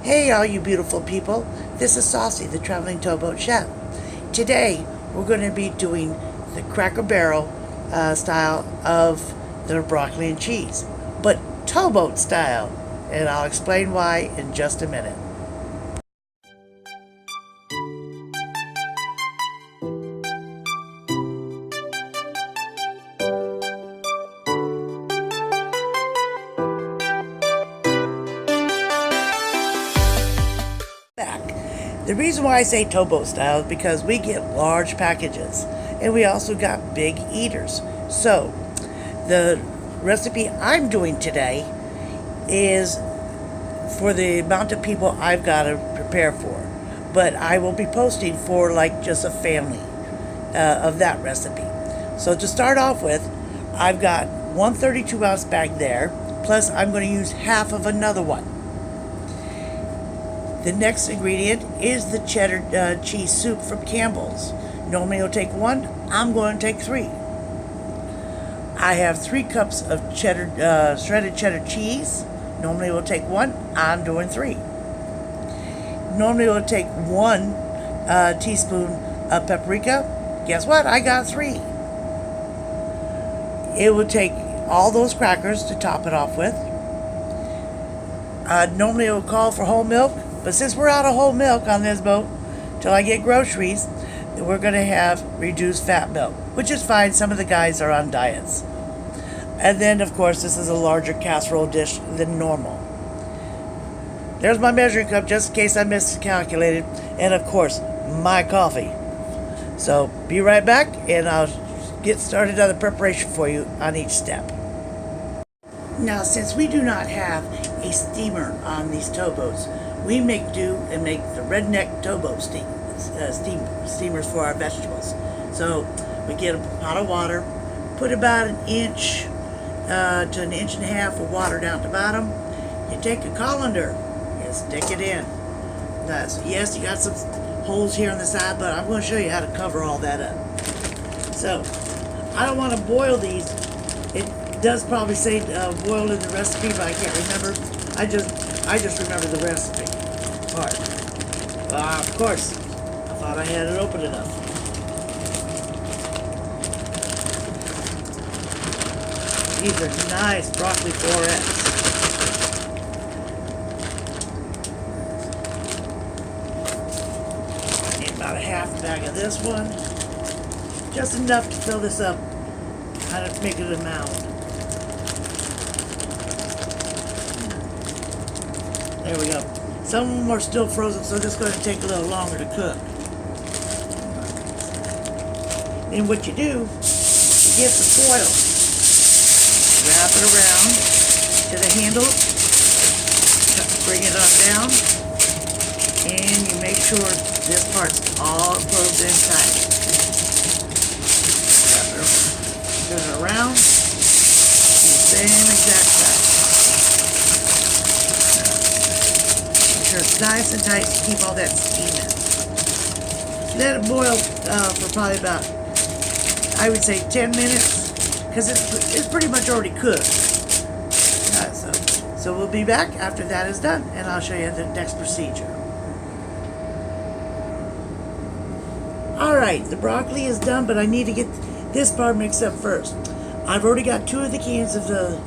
Hey all you beautiful people, this is Saucy, the traveling towboat chef. Today we're going to be doing the Cracker Barrel style of the broccoli and cheese, but towboat style, and I'll explain why in just a minute. The reason why I say towboat style is because we get large packages and we also got big eaters. So the recipe I'm doing today is for the amount of people I've got to prepare for, but I will be posting for like just a family of that recipe. So to start off with, I've got one 32-ounce bag there, plus I'm going to use half of another one. The next ingredient is the cheddar cheese soup from Campbell's. Normally it'll take one, I'm going to take 3. I have 3 cups of cheddar, shredded cheddar cheese. Normally it will take 1, I'm doing 3. Normally it will take 1 teaspoon of paprika. Guess what? I got 3. It will take all those crackers to top it off with. Normally it will call for whole milk. But since we're out of whole milk on this boat, till I get groceries, we're going to have reduced fat milk, which is fine. Some of the guys are on diets. And then, of course, this is a larger casserole dish than normal. There's my measuring cup, just in case I miscalculated. And, of course, my coffee. So, be right back, and I'll get started on the preparation for you on each step. Now, since we do not have a steamer on these towboats, we make do and make the redneck towboat steamers for our vegetables. So we get a pot of water, put about 1 inch to 1.5 inches of water down at the bottom. You take a colander and stick it in. So yes, you got some holes here on the side, but I'm going to show you how to cover all that up. So I don't want to boil these. It does probably say boil in the recipe, but I can't remember. I just remember the recipe part. Of course, I thought I had it open enough. These are nice broccoli florets. Need about a half bag of this one. Just enough to fill this up. Kind of make it a mound. There we go. Some of them are still frozen, so this is going to take a little longer to cook. Then what you do, you get the foil, wrap it around to the handle, bring it on down, and you make sure this part's all closed in tight. Turn it around, the same exact size. It's nice and tight to keep all that steam in. Let it boil for probably about, I would say, 10 minutes, because it's pretty much already cooked. So we'll be back after that is done, and I'll show you the next procedure. Alright, the broccoli is done, but I need to get this part mixed up first. I've already got 2 of the cans of the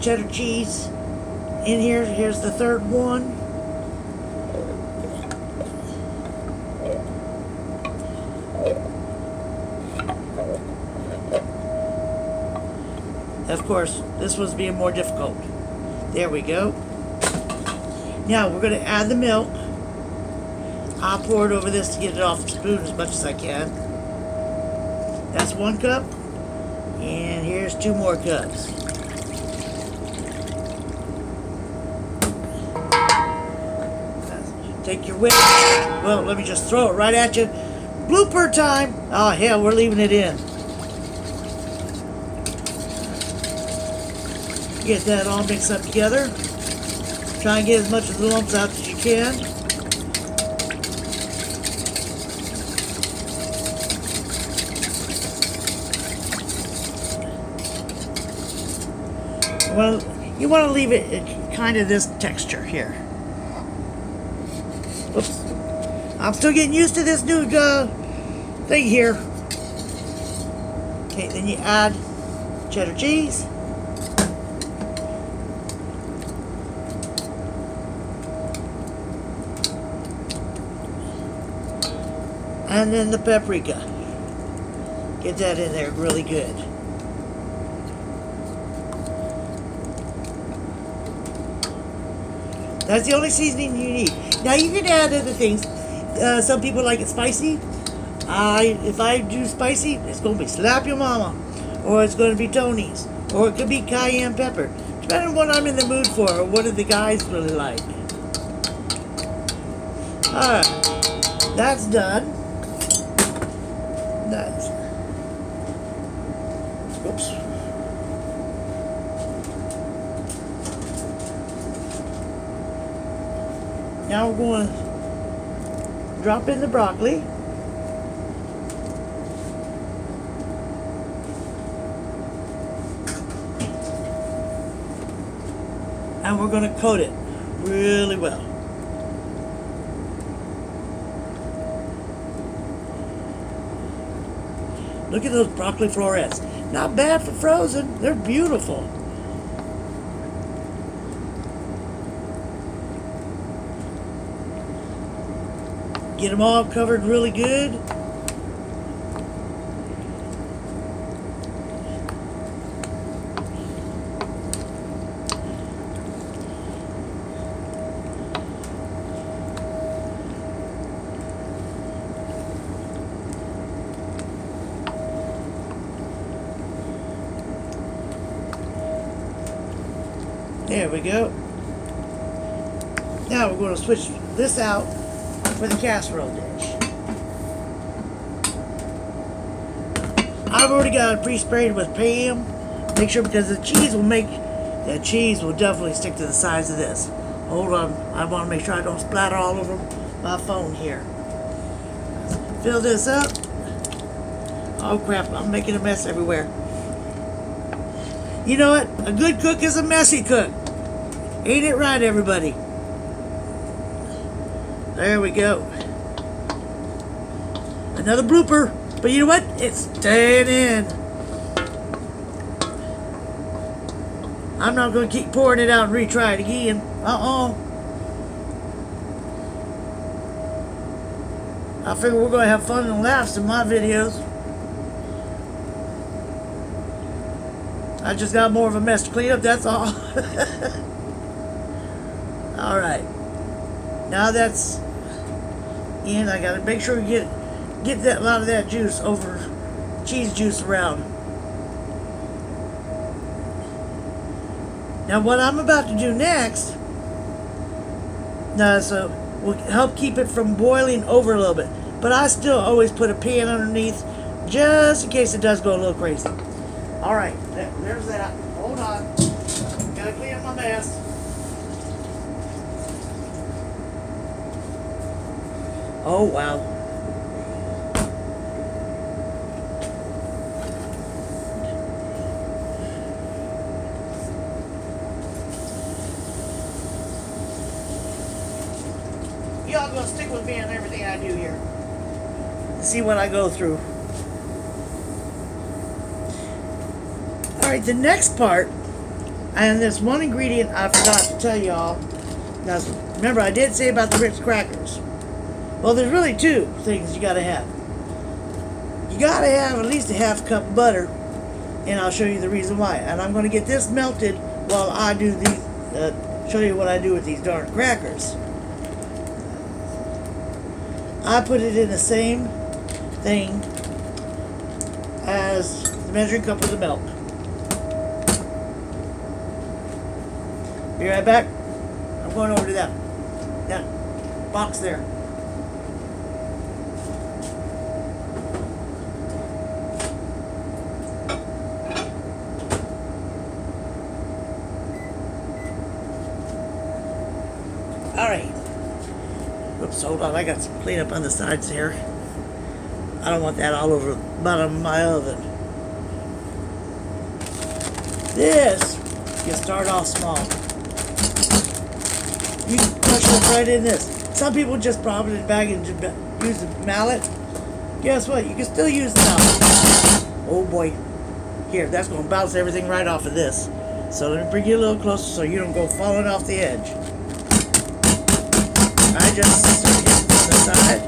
cheddar cheese in here. Here's the 3rd one. Of course, this one's being more difficult. There we go. Now we're going to add the milk. I'll pour it over this to get it off the spoon as much as I can. That's 1 cup. And here's 2 more cups. Take your whip. Well, let me just throw it right at you. Blooper time. Oh, hell, we're leaving it in. Get that all mixed up together. Try and get as much of the lumps out as you can. Well, you want to leave it kind of this texture here. Oops. I'm still getting used to this new thing here. Okay, then you add cheddar cheese. And then the paprika. Get that in there really good. That's the only seasoning you need. Now you can add other things. Some people like it spicy. If I do spicy, it's going to be Slap Your Mama. Or it's going to be Tony's. Or it could be cayenne pepper. Depending on what I'm in the mood for, or what do the guys really like. Alright. That's done. That's... Oops. Now we're going to drop in the broccoli. And we're going to coat it really well. Look at those broccoli florets. Not bad for frozen. They're beautiful. Get them all covered really good. There we go. Now we're going to switch this out for the casserole dish. I've already got it pre-sprayed with Pam. Make sure, because the cheese will definitely stick to the sides of this. Hold on, I want to make sure I don't splatter all over my phone here. Fill this up. Oh crap, I'm making a mess everywhere. You know what? A good cook is a messy cook. Ain't it right, everybody? There we go. Another blooper. But you know what? It's staying in. I'm not going to keep pouring it out and retry it again. I figure we're going to have fun and laughs in my videos. I just got more of a mess to clean up, that's all. Alright. Now that's in. I gotta make sure you get that lot of that juice over, cheese juice around. Now what I'm about to do next, so will help keep it from boiling over a little bit. But I still always put a pan underneath, just in case it does go a little crazy. Alright, there's that. Hold on. Gotta clean up my mess. Oh, wow. Y'all gonna stick with me on everything I do here. See what I go through. Alright, the next part, and there's one ingredient I forgot to tell y'all. Now, remember, I did say about the Ritz crackers. Well, there's really two things you gotta have. You gotta have at least a half cup of butter, and I'll show you the reason why. And I'm gonna get this melted while I do these, show you what I do with these darn crackers. I put it in the same thing as the measuring cup of the milk. Be right back. I'm going over to that box there. Alright. Oops, hold on. I got some cleanup on the sides here. I don't want that all over the bottom of my oven. This, you start off small. You can crush it right in this. Some people just pop it in the bag and just use the mallet. Guess what? You can still use the mallet. Oh boy. Here, that's going to bounce everything right off of this. So let me bring you a little closer so you don't go falling off the edge. I just hit the side.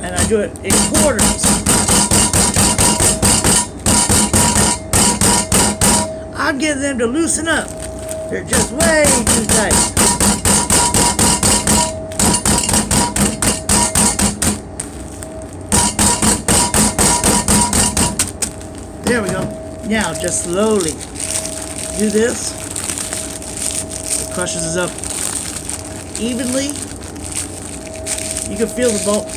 And I do it in quarters. I'm getting them to loosen up. They're just way too tight. There we go. Now just slowly do this. It crushes it up evenly. You can feel the bolt.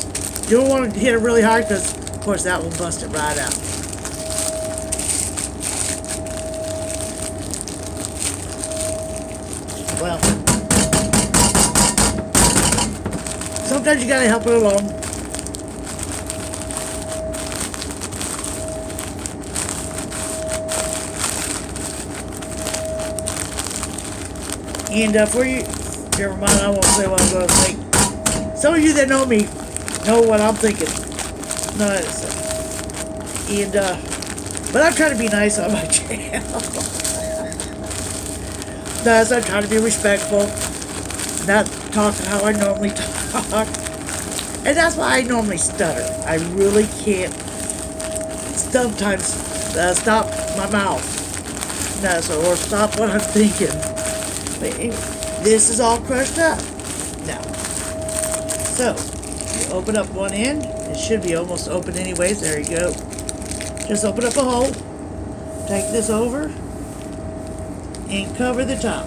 You don't want to hit it really hard because, of course, that will bust it right out. Well, sometimes you gotta help it along. And for you, never mind, I won't say what I'm going to think. Some of you that know me know what I'm thinking. No, and but I'm trying to be nice on my channel. No, I'm trying to be respectful, not talking how I normally talk, and that's why I normally stutter. I really can't sometimes stop my mouth, no, or stop what I'm thinking. This is all crushed up now. So you open up one end. It should be almost open anyways. There you go. Just open up a hole. Take this over and cover the top.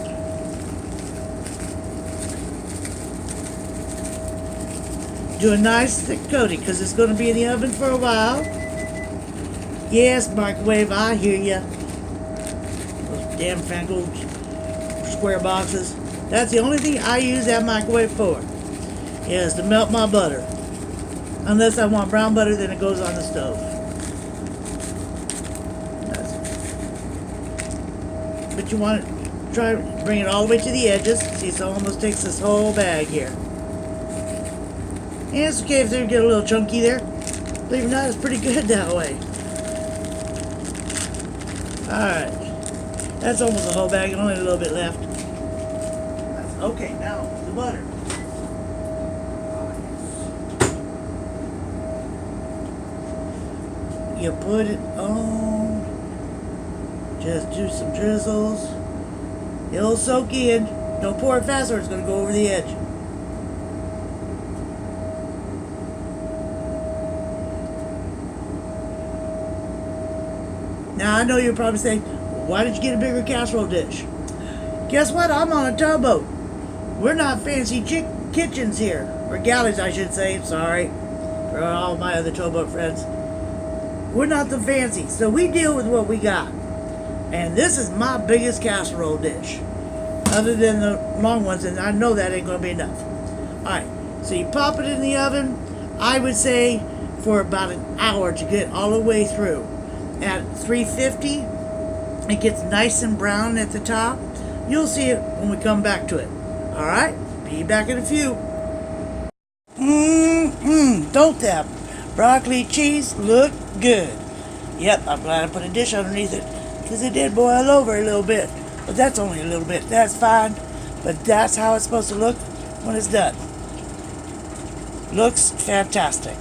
Do a nice thick coating because it's going to be in the oven for a while. Yes, microwave, I hear ya. Those damn fangled square boxes. That's the only thing I use that microwave for, is to melt my butter. Unless I want brown butter, then it goes on the stove. But you want to try to bring it all the way to the edges. See, it almost takes this whole bag here. And it's okay if they get a little chunky there. Believe it or not, it's pretty good that way. Alright. That's almost the whole bag, only a little bit left. Okay, now the butter. You put it on. Just do some drizzles. It'll soak in. Don't pour it fast or it's going to go over the edge. Now I know you're probably saying, why did you get a bigger casserole dish? Guess what? I'm on a towboat. We're not fancy kitchens here. Or galleys, I should say. Sorry for all my other towboat friends. We're not the fancy. So we deal with what we got. And this is my biggest casserole dish. Other than the long ones, and I know that ain't going to be enough. Alright, so you pop it in the oven, I would say for about an hour to get all the way through. At 350, it gets nice and brown at the top. You'll see it when we come back to it. Alright, be back in a few. Don't that broccoli cheese look good? Yep, I'm glad I put a dish underneath it, because it did boil over a little bit. But that's only a little bit. That's fine. But that's how it's supposed to look when it's done. Looks fantastic.